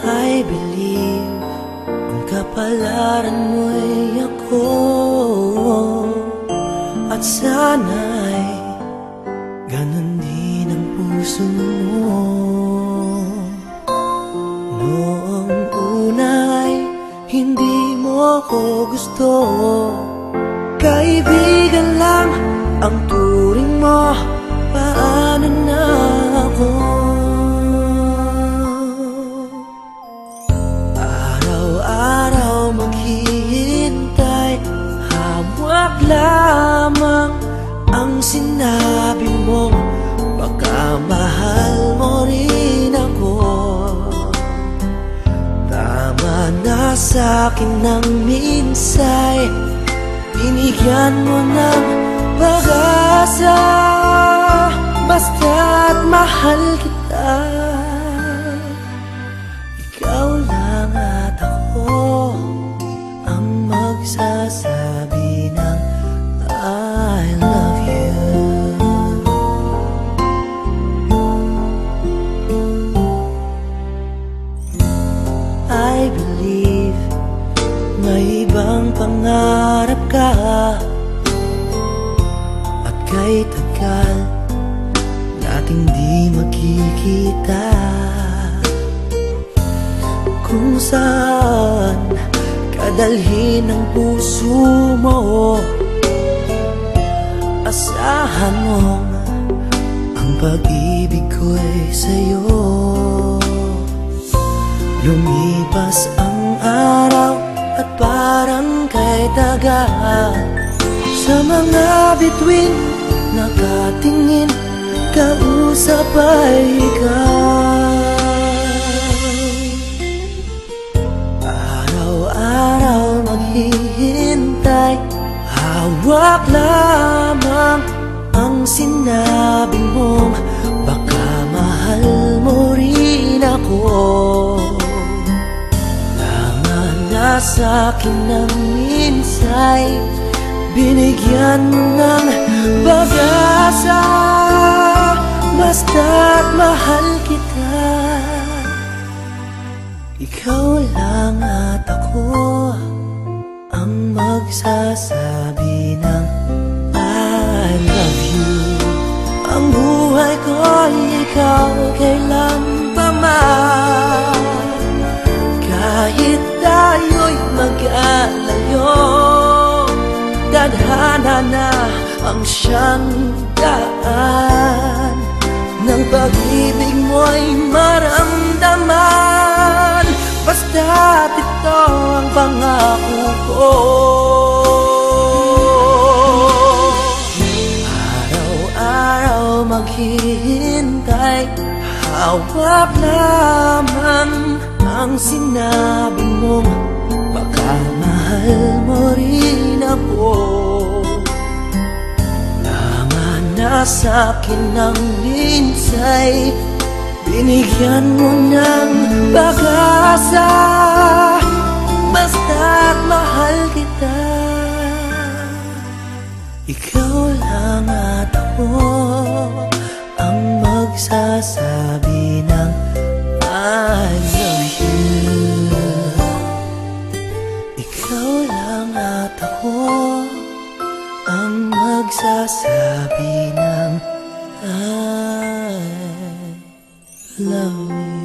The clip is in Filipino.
I believe ang kapalaran mo'y ako, at sana'y ganon din ang puso mo. Noong una'y hindi mo ko gusto, kaibigan lang ang turing mo. Paano na ako? Araw-araw maghihintay, hawak lamang ang sinabi mo. Baka mahal mo rin ako. Tama na sa'kin ng minsay, binigyan mo ng pag-asa. Basta't mahal kita, ikaw lang at ako ang magsasabi ng I love you. I believe may ibang pangarap ka, at kay tagal nating di magkikita. Kung saan kadalhin ang puso mo, asahan mong ang pag-ibig ko'y sa'yo. Lumipas ang araw at parang kay tagal, sa mga bituin nakatingin, kausap ay ikaw. Araw-araw maghihintay, hawak lamang ang sinabi mong baka mahal mo rin ako. Tama na sa'kin ng minsay, binigyan mo ng pag-asa. Basta't mahal kita, ikaw lang at ako ang magsasabi ng I love you. Ang buhay ko'y ikaw kailan pa man, kahit tayo'y mag-alayo. Tadhana na ang siyang daan ng pag-ibig mo'y maramdaman. Basta't ito ang pangako ko. Araw-araw maghihintay, hawak lamang ang sinabi mong baka mahal mo rin ako. Na sa'kin ng minsay, binigyan mo ng pag-asa. Basta't mahal kita, ikaw lang at ako ang magsasabi ng I love you. Ikaw lang at ako ang magsasabi ng I love you.